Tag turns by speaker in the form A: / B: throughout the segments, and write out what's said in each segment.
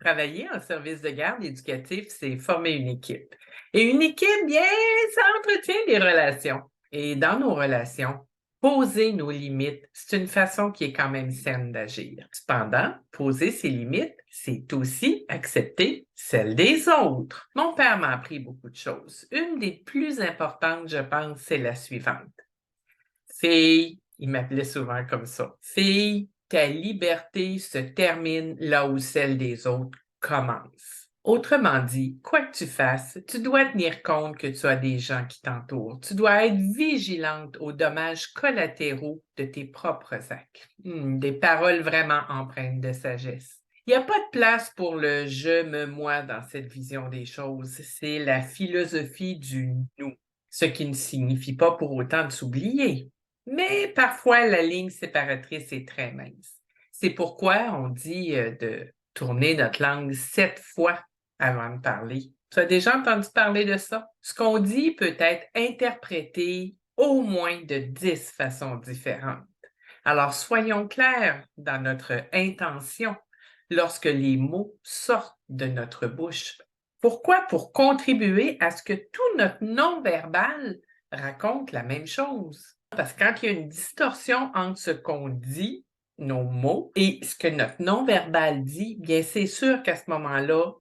A: Travailler en service de garde éducatif, c'est former une équipe. Et une équipe, bien, ça entretient des relations. Et dans nos relations, poser nos limites, c'est une façon qui est quand même saine d'agir. Cependant, poser ses limites, c'est aussi accepter celles des autres. Mon père m'a appris beaucoup de choses. Une des plus importantes, je pense, c'est la suivante. Fille, il m'appelait souvent comme ça. Fille, ta liberté se termine là où celle des autres commence. Autrement dit, quoi que tu fasses, tu dois tenir compte que tu as des gens qui t'entourent. Tu dois être vigilante aux dommages collatéraux de tes propres actes. Des paroles vraiment empreintes de sagesse. Il n'y a pas de place pour le je me moi dans cette vision des choses. C'est la philosophie du nous, ce qui ne signifie pas pour autant de s'oublier. Mais parfois, la ligne séparatrice est très mince. C'est pourquoi on dit de tourner notre langue 7 fois avant de parler. Tu as déjà entendu parler de ça? Ce qu'on dit peut être interprété au moins de 10 façons différentes. Alors, soyons clairs dans notre intention lorsque les mots sortent de notre bouche. Pourquoi? Pour contribuer à ce que tout notre non-verbal raconte la même chose. Parce que quand il y a une distorsion entre ce qu'on dit, nos mots, et ce que notre non-verbal dit, bien c'est sûr qu'à ce moment-là,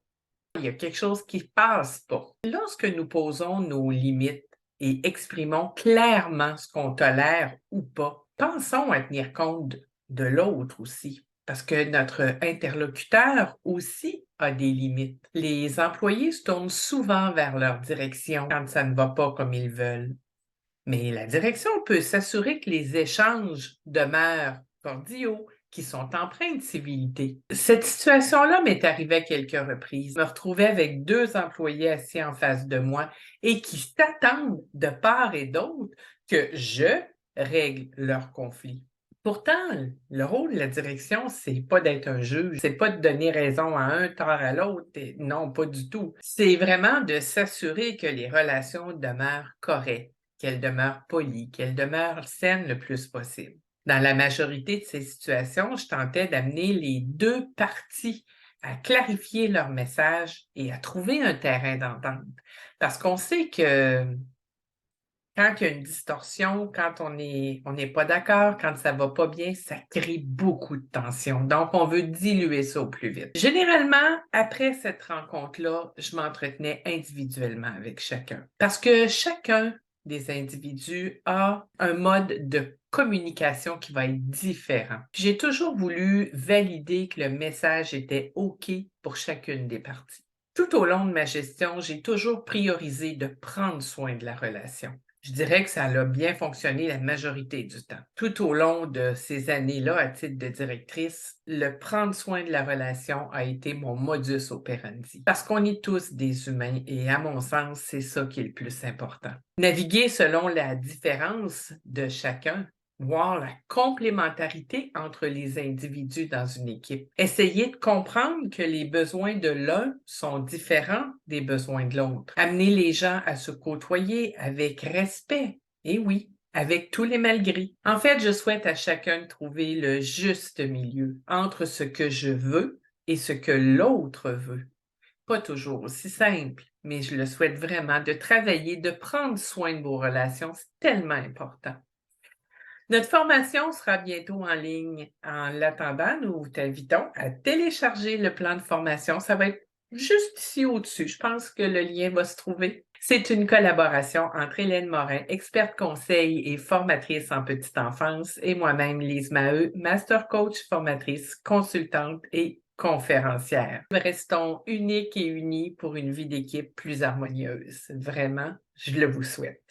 A: il y a quelque chose qui ne passe pas. Lorsque nous posons nos limites et exprimons clairement ce qu'on tolère ou pas, pensons à tenir compte de l'autre aussi, parce que notre interlocuteur aussi a des limites. Les employés se tournent souvent vers leur direction quand ça ne va pas comme ils veulent. Mais la direction peut s'assurer que les échanges demeurent cordiaux, qui sont empreints de civilité. Cette situation-là m'est arrivée à quelques reprises. Je me retrouvais avec 2 employés assis en face de moi et qui s'attendent de part et d'autre que je règle leur conflit. Pourtant, le rôle de la direction, c'est pas d'être un juge, c'est pas de donner raison à un, tort à l'autre, non, pas du tout. C'est vraiment de s'assurer que les relations demeurent correctes, qu'elles demeurent polies, qu'elles demeurent saines le plus possible. Dans la majorité de ces situations, je tentais d'amener les 2 parties à clarifier leur message et à trouver un terrain d'entente. Parce qu'on sait que quand il y a une distorsion, quand on n'est pas d'accord, quand ça va pas bien, ça crée beaucoup de tension. Donc, on veut diluer ça au plus vite. Généralement, après cette rencontre-là, je m'entretenais individuellement avec chacun. Parce que chacun des individus a un mode de communication qui va être différent. J'ai toujours voulu valider que le message était OK pour chacune des parties. Tout au long de ma gestion, j'ai toujours priorisé de prendre soin de la relation. Je dirais que ça a bien fonctionné la majorité du temps. Tout au long de ces années-là, à titre de directrice, le prendre soin de la relation a été mon modus operandi. Parce qu'on est tous des humains et à mon sens, c'est ça qui est le plus important. Naviguer selon la différence de chacun, voir la complémentarité entre les individus dans une équipe. Essayer de comprendre que les besoins de l'un sont différents des besoins de l'autre. Amener les gens à se côtoyer avec respect. Et oui, avec tous les malgrés. En fait, je souhaite à chacun de trouver le juste milieu entre ce que je veux et ce que l'autre veut. Pas toujours aussi simple, mais je le souhaite vraiment de travailler, de prendre soin de vos relations. C'est tellement important. Notre formation sera bientôt en ligne. En l'attendant, nous t'invitons à télécharger le plan de formation. Ça va être juste ici au-dessus. Je pense que le lien va se trouver. C'est une collaboration entre Hélène Morin, experte conseil et formatrice en petite enfance, et moi-même, Lise Maheu, master coach, formatrice, consultante et conférencière. Restons uniques et unis pour une vie d'équipe plus harmonieuse. Vraiment, je le vous souhaite.